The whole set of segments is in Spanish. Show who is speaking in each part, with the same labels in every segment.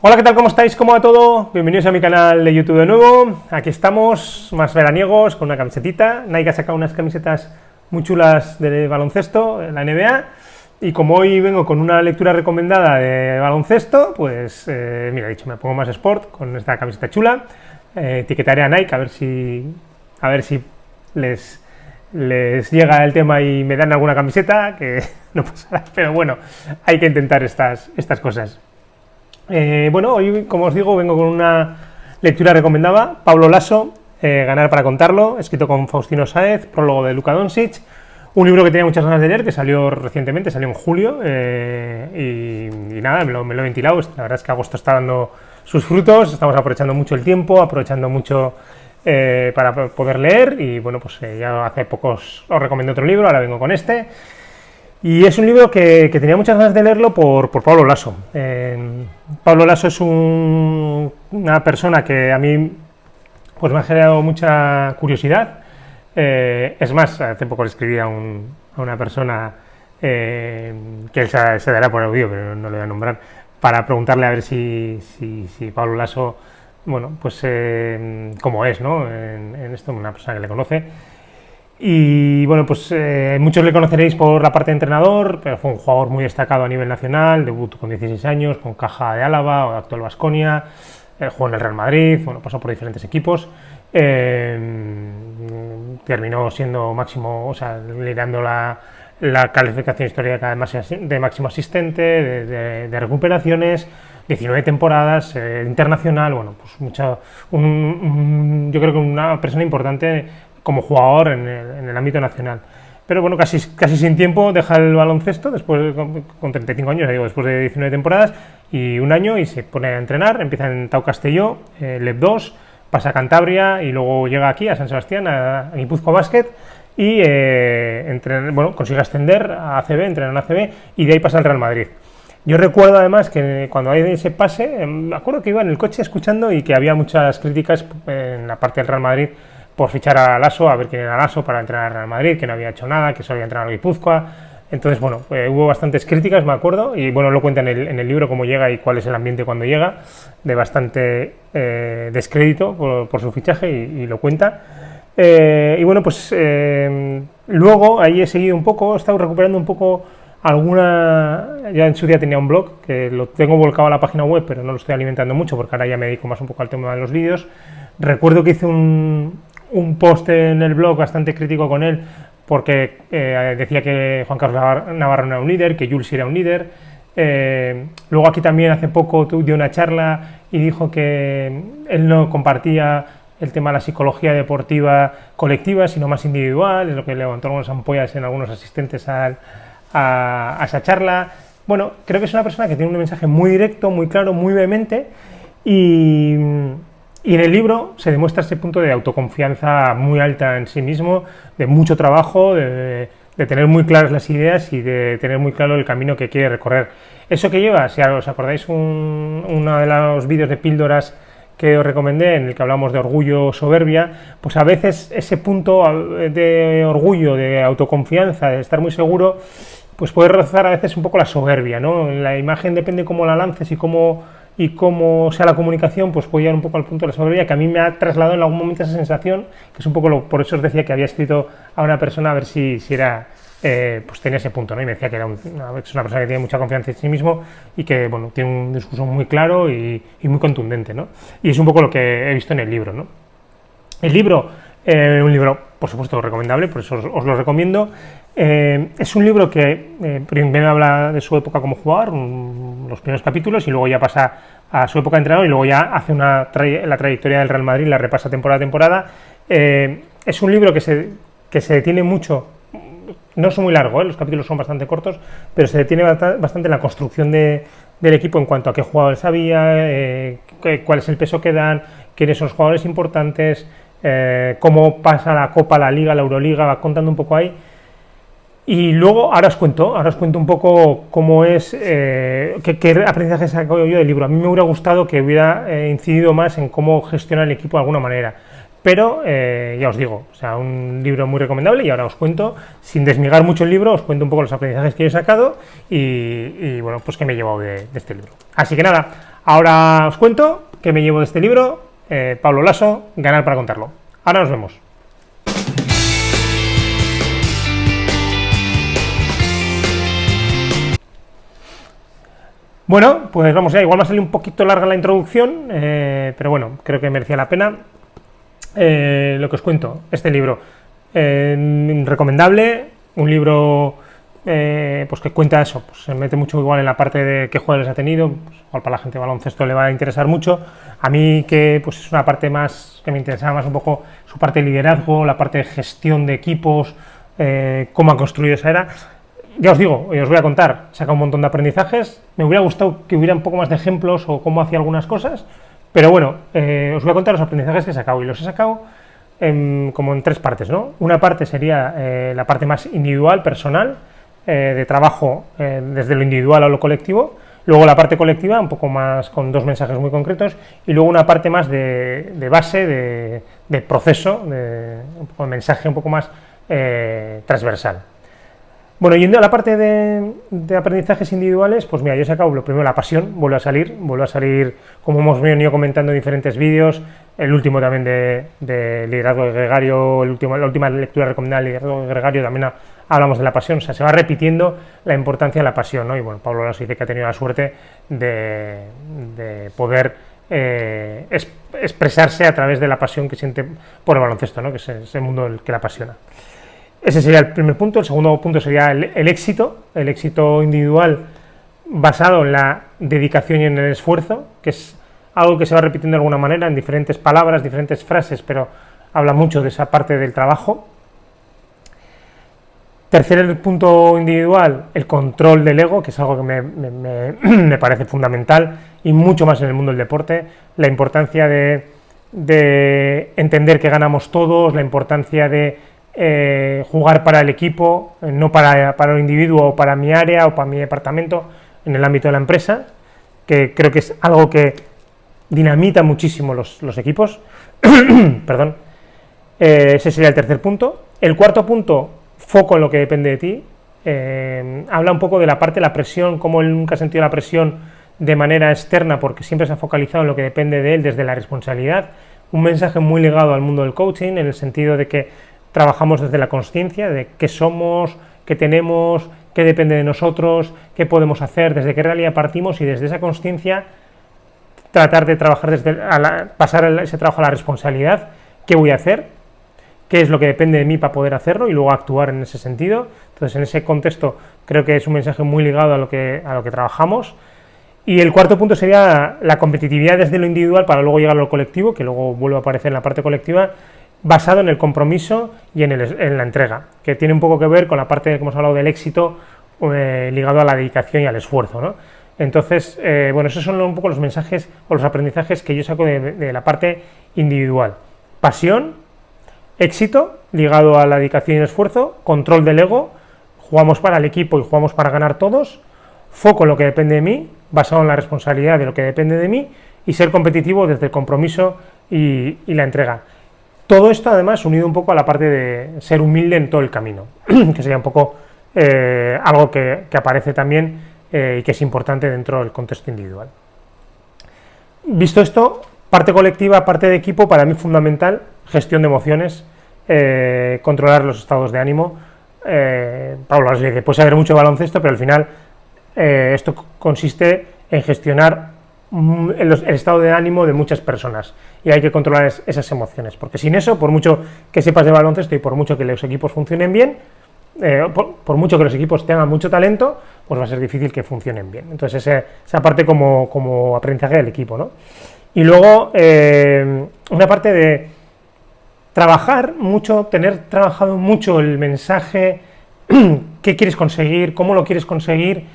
Speaker 1: Hola, ¿qué tal? ¿Cómo estáis? ¿Cómo va todo? Bienvenidos a mi canal de YouTube de nuevo. Aquí estamos, más veraniegos, con una camisetita. Nike ha sacado unas camisetas muy chulas de baloncesto, en la NBA. Y como hoy vengo con una lectura recomendada de baloncesto, pues mira, he dicho, me pongo más sport con esta camiseta chula. Etiquetaré a Nike a ver si les llega el tema y me dan alguna camiseta, que no pasará, pero bueno, hay que intentar estas cosas. Bueno, hoy, como os digo, vengo con una lectura recomendada, Pablo Laso, Ganar para contarlo, escrito con Faustino Sáez, prólogo de Luka Doncic, un libro que tenía muchas ganas de leer, que salió recientemente, salió en julio, y nada, me lo he ventilado. La verdad es que agosto está dando sus frutos, estamos aprovechando mucho el tiempo, aprovechando mucho para poder leer, y bueno, pues ya hace pocos os recomendé otro libro, ahora vengo con este. Y es un libro que tenía muchas ganas de leerlo por Pablo Laso. Pablo Laso es una persona que a mí pues me ha generado mucha curiosidad. Es más, hace poco le escribí a una persona que él se dará por audio, pero no le voy a nombrar, para preguntarle a ver si Pablo Laso, bueno, pues cómo es, ¿no? En esto, una persona que le conoce. Y bueno, pues muchos le conoceréis por la parte de entrenador, pero fue un jugador muy destacado a nivel nacional, debutó con 16 años, con Caja de Álava, o actual Baskonia, jugó en el Real Madrid, bueno, pasó por diferentes equipos, terminó siendo máximo, o sea, liderando la calificación histórica de máximo asistente, de recuperaciones, 19 temporadas, internacional, bueno, pues yo creo que una persona importante como jugador en el ámbito nacional. Pero bueno, casi sin tiempo deja el baloncesto, después con 35 años, digo, después de 19 temporadas y un año, y se pone a entrenar, empieza en Tau Castelló, LEP 2, pasa a Cantabria y luego llega aquí a San Sebastián, a Guipúzcoa Basket, y consigue ascender a ACB, entrena en ACB, y de ahí pasa al Real Madrid. Yo recuerdo además que cuando hay ese pase, me acuerdo que iba en el coche escuchando y que había muchas críticas en la parte del Real Madrid por fichar a Laso, a ver quién era Laso para entrenar al Real Madrid, que no había hecho nada, que solo había entrenado a Guipúzcoa. Entonces, bueno, hubo bastantes críticas, me acuerdo, y bueno, lo cuenta en el libro cómo llega y cuál es el ambiente cuando llega, de bastante descrédito por su fichaje, y lo cuenta. Y bueno, pues luego ahí he seguido un poco, he estado recuperando un poco ya en su día tenía un blog, que lo tengo volcado a la página web, pero no lo estoy alimentando mucho, porque ahora ya me dedico más un poco al tema de los vídeos. Recuerdo que hice un post en el blog bastante crítico con él, porque decía que Juan Carlos Navarro no era un líder, que Jules era un líder. Luego aquí también hace poco dio una charla y dijo que él no compartía el tema de la psicología deportiva colectiva, sino más individual, es lo que levantó algunas ampollas en algunos asistentes a esa charla. Bueno, creo que es una persona que tiene un mensaje muy directo, muy claro, muy vehemente, y en el libro se demuestra ese punto de autoconfianza muy alta en sí mismo, de mucho trabajo, de tener muy claras las ideas y de tener muy claro el camino que quiere recorrer. Eso que lleva, si os acordáis uno de los vídeos de píldoras que os recomendé, en el que hablamos de orgullo, soberbia, pues a veces ese punto de orgullo, de autoconfianza, de estar muy seguro, pues puede rozar a veces un poco la soberbia, ¿no? La imagen depende cómo la lances y cómo sea la comunicación, pues puede llegar un poco al punto de la soberbia, que a mí me ha trasladado en algún momento esa sensación, que es un poco por eso os decía que había escrito a una persona a ver si era, pues tenía ese punto, ¿no? Y me decía que es una persona que tiene mucha confianza en sí mismo y que, bueno, tiene un discurso muy claro y muy contundente, ¿no? Y es un poco lo que he visto en el libro, ¿no? El libro, un libro, por supuesto, recomendable, por eso os lo recomiendo. Es un libro que primero habla de su época como jugador, los primeros capítulos, y luego ya pasa a su época de entrenador, y luego ya hace la trayectoria del Real Madrid, la repasa temporada a temporada. Es un libro que se detiene mucho, no es muy largo, los capítulos son bastante cortos, pero se detiene bastante en la construcción del equipo en cuanto a qué jugadores había, cuál es el peso que dan, quiénes son los jugadores importantes, cómo pasa la Copa, la Liga, la Euroliga, va contando un poco ahí. Y luego, ahora os cuento un poco cómo es, qué aprendizaje saco yo del libro. A mí me hubiera gustado que hubiera incidido más en cómo gestionar el equipo de alguna manera. pero ya os digo, o sea, un libro muy recomendable, y ahora os cuento, sin desmigar mucho el libro, os cuento un poco los aprendizajes que yo he sacado y bueno, pues qué me he llevado de este libro. Así que nada, ahora os cuento qué me llevo de este libro. Pablo Laso, Ganar para contarlo. Ahora nos vemos. Bueno, pues vamos ya, igual me ha salido un poquito larga la introducción, pero bueno, creo que merecía la pena. Lo que os cuento, este libro, recomendable, un libro pues que cuenta eso, pues se mete mucho igual en la parte de qué jugadores ha tenido, pues, igual para la gente de baloncesto le va a interesar mucho. A mí, que pues es una parte más que me interesaba más un poco su parte de liderazgo, la parte de gestión de equipos, cómo ha construido esa era. Ya os digo, os voy a contar, saca un montón de aprendizajes, me hubiera gustado que hubiera un poco más de ejemplos o cómo hacía algunas cosas, pero bueno, os voy a contar los aprendizajes que he sacado, y los he sacado como en tres partes, ¿no? Una parte sería la parte más individual, personal, de trabajo desde lo individual a lo colectivo, luego la parte colectiva, un poco más con dos mensajes muy concretos, y luego una parte más de base, de proceso, de un mensaje un poco más transversal. Bueno, yendo a la parte de aprendizajes individuales, pues mira, yo he sacado lo primero, la pasión, vuelve a salir como hemos venido comentando en diferentes vídeos, el último también de liderazgo gregario, la última lectura recomendada de liderazgo gregario, también hablamos de la pasión, o sea, se va repitiendo la importancia de la pasión, ¿no? Y bueno, Pablo Laso dice que ha tenido la suerte de poder expresarse a través de la pasión que siente por el baloncesto, ¿no? Que es ese mundo el que le apasiona. Ese sería el primer punto. El segundo punto sería el éxito individual basado en la dedicación y en el esfuerzo, que es algo que se va repitiendo de alguna manera en diferentes palabras, diferentes frases, pero habla mucho de esa parte del trabajo. Tercer punto individual, el control del ego, que es algo que me parece fundamental, y mucho más en el mundo del deporte, la importancia de entender que ganamos todos, la importancia de jugar para el equipo, no para el individuo o para mi área o para mi departamento en el ámbito de la empresa, que creo que es algo que dinamita muchísimo los equipos. Perdón. Ese sería el tercer punto. El cuarto punto, foco en lo que depende de ti. Habla un poco de la parte de la presión, cómo él nunca ha sentido la presión de manera externa porque siempre se ha focalizado en lo que depende de él desde la responsabilidad. Un mensaje muy ligado al mundo del coaching, en el sentido de que trabajamos desde la consciencia de qué somos, qué tenemos, qué depende de nosotros, qué podemos hacer, desde qué realidad partimos, y desde esa consciencia tratar de trabajar pasar ese trabajo a la responsabilidad, qué voy a hacer, qué es lo que depende de mí para poder hacerlo y luego actuar en ese sentido. Entonces, en ese contexto creo que es un mensaje muy ligado a lo que trabajamos. Y el cuarto punto sería la competitividad desde lo individual para luego llegar a lo colectivo, que luego vuelve a aparecer en la parte colectiva, basado en el compromiso y en la entrega, que tiene un poco que ver con la parte que hemos hablado del éxito ligado a la dedicación y al esfuerzo, ¿no? Entonces, bueno, esos son un poco los mensajes o los aprendizajes que yo saco de la parte individual. Pasión, éxito ligado a la dedicación y el esfuerzo, control del ego, jugamos para el equipo y jugamos para ganar todos, foco en lo que depende de mí, basado en la responsabilidad de lo que depende de mí, y ser competitivo desde el compromiso y la entrega. Todo esto, además, unido un poco a la parte de ser humilde en todo el camino, que sería un poco algo que aparece también y que es importante dentro del contexto individual. Visto esto, parte colectiva, parte de equipo, para mí fundamental, gestión de emociones, controlar los estados de ánimo. Pablo le dice, puede saber mucho de baloncesto, pero al final esto consiste en gestionar el estado de ánimo de muchas personas, y hay que controlar esas emociones, porque sin eso, por mucho que sepas de baloncesto y por mucho que los equipos funcionen bien, por mucho que los equipos tengan mucho talento, pues va a ser difícil que funcionen bien. Entonces esa parte como aprendizaje del equipo, ¿no? Y luego una parte de trabajar mucho, tener trabajado mucho el mensaje, qué quieres conseguir, cómo lo quieres conseguir,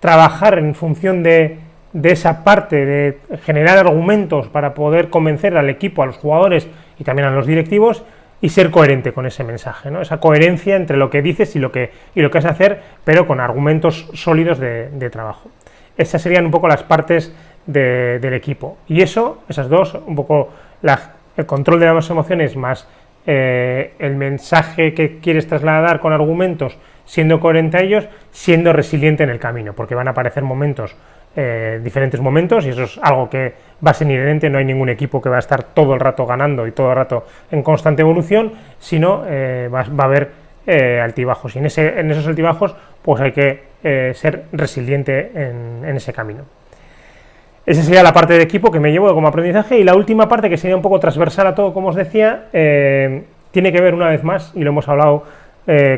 Speaker 1: trabajar en función de esa parte de generar argumentos para poder convencer al equipo, a los jugadores y también a los directivos, y ser coherente con ese mensaje, ¿no? Esa coherencia entre lo que dices y lo que vas a hacer, pero con argumentos sólidos de trabajo. Esas serían un poco las partes del equipo. Y esas dos, un poco el control de las emociones más el mensaje que quieres trasladar con argumentos, siendo coherente a ellos, siendo resiliente en el camino, porque van a aparecer momentos, diferentes momentos, y eso es algo que va a ser inherente. No hay ningún equipo que va a estar todo el rato ganando y todo el rato en constante evolución, sino va a haber altibajos, y en esos altibajos pues hay que ser resiliente en ese camino. Esa sería la parte de equipo que me llevo como aprendizaje, y la última parte, que sería un poco transversal a todo, como os decía, tiene que ver una vez más, y lo hemos hablado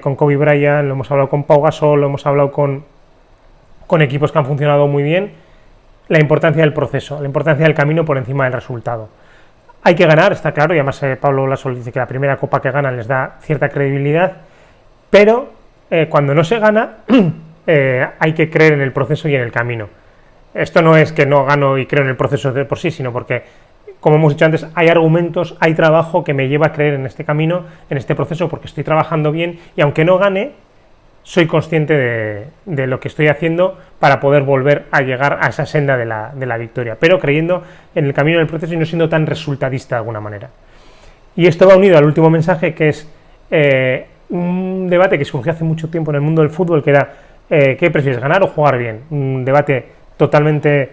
Speaker 1: con Kobe Bryant, lo hemos hablado con Pau Gasol, lo hemos hablado con equipos que han funcionado muy bien, la importancia del proceso, la importancia del camino por encima del resultado. Hay que ganar, está claro, y además Pablo Gasol dice que la primera copa que ganan les da cierta credibilidad, pero cuando no se gana hay que creer en el proceso y en el camino. Esto no es que no gano y creo en el proceso de por sí, sino porque, como hemos dicho antes, hay argumentos, hay trabajo que me lleva a creer en este camino, en este proceso, porque estoy trabajando bien, y aunque no gane, soy consciente de lo que estoy haciendo para poder volver a llegar a esa senda de la victoria, pero creyendo en el camino del proceso y no siendo tan resultadista de alguna manera. Y esto va unido al último mensaje, que es un debate que surgió hace mucho tiempo en el mundo del fútbol, que era ¿qué prefieres, ganar o jugar bien? Un debate totalmente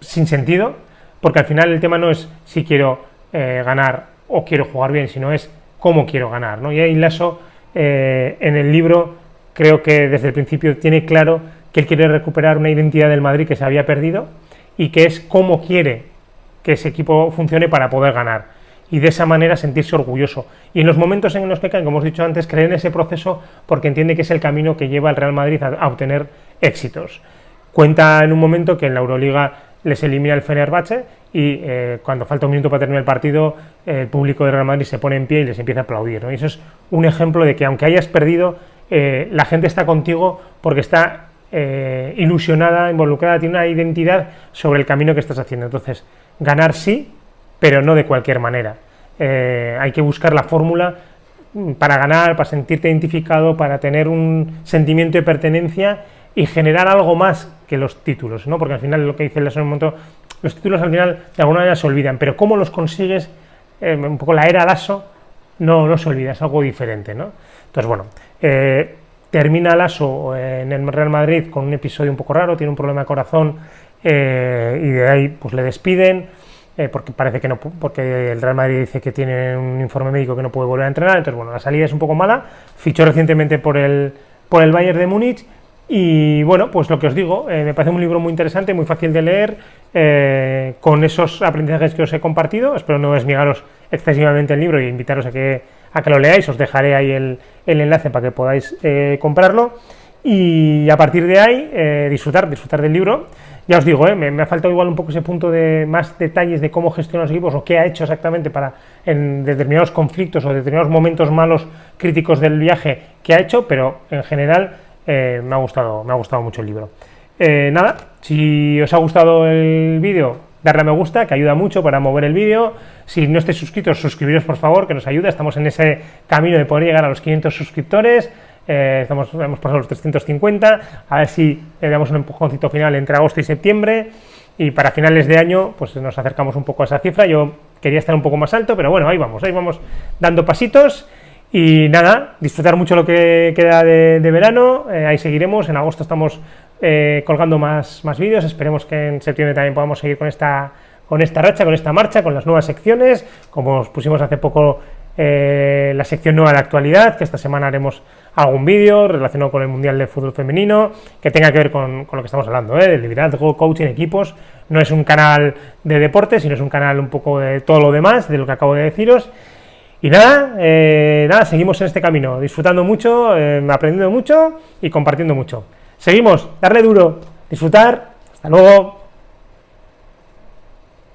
Speaker 1: sin sentido, porque al final el tema no es si quiero ganar o quiero jugar bien, sino es cómo quiero ganar, ¿no? Y ahí Lasso, en el libro, creo que desde el principio tiene claro que él quiere recuperar una identidad del Madrid que se había perdido, y que es cómo quiere que ese equipo funcione para poder ganar, y de esa manera sentirse orgulloso, y en los momentos en los que caen, como os he dicho antes, creer en ese proceso, porque entiende que es el camino que lleva al Real Madrid a obtener éxitos. Cuenta en un momento que en la Euroliga les elimina el Fenerbahce, y cuando falta un minuto para terminar el partido, el público de Real Madrid se pone en pie y les empieza a aplaudir, ¿no? Y eso es un ejemplo de que, aunque hayas perdido, la gente está contigo porque está ilusionada, involucrada, tiene una identidad sobre el camino que estás haciendo. Entonces, ganar sí, pero no de cualquier manera. Hay que buscar la fórmula para ganar, para sentirte identificado, para tener un sentimiento de pertenencia y generar algo más que los títulos, ¿no? Porque al final, lo que dice Lasso en un momento, los títulos al final de alguna manera se olvidan, pero cómo los consigues, un poco la era Lasso, no se olvida, es algo diferente, ¿no? Entonces, bueno, termina Lasso en el Real Madrid con un episodio un poco raro, tiene un problema de corazón, y de ahí pues le despiden, porque parece que no, porque el Real Madrid dice que tiene un informe médico que no puede volver a entrenar. Entonces, bueno, la salida es un poco mala. Fichó recientemente por el Bayern de Múnich. Y bueno, pues lo que os digo, me parece un libro muy interesante, muy fácil de leer, con esos aprendizajes que os he compartido. Espero no desmigaros excesivamente el libro y invitaros a que lo leáis. Os dejaré ahí el enlace para que podáis comprarlo, y a partir de ahí disfrutar del libro. Ya os digo, me ha faltado igual un poco ese punto de más detalles de cómo gestiona los equipos, o qué ha hecho exactamente para en determinados conflictos o determinados momentos malos, críticos del viaje, que ha hecho, pero en general me ha gustado mucho el libro. Nada, si os ha gustado el vídeo, darle a me gusta, que ayuda mucho para mover el vídeo. Si no estáis suscritos, suscribiros por favor, que nos ayuda. Estamos en ese camino de poder llegar a los 500 suscriptores. Hemos pasado los 350, a ver si le damos un empujoncito final entre agosto y septiembre, y para finales de año pues nos acercamos un poco a esa cifra. Yo quería estar un poco más alto, pero bueno, ahí vamos dando pasitos. Y nada, disfrutar mucho lo que queda de verano. Ahí seguiremos, en agosto estamos colgando más vídeos. Esperemos que en septiembre también podamos seguir con esta racha, con esta marcha, con las nuevas secciones, como os pusimos hace poco la sección nueva de actualidad, que esta semana haremos algún vídeo relacionado con el Mundial de Fútbol Femenino, que tenga que ver con lo que estamos hablando, del liderazgo, coaching, equipos. No es un canal de deporte, sino es un canal un poco de todo lo demás, de lo que acabo de deciros. Y nada, seguimos en este camino, disfrutando mucho, aprendiendo mucho y compartiendo mucho. Seguimos, darle duro, disfrutar, hasta luego.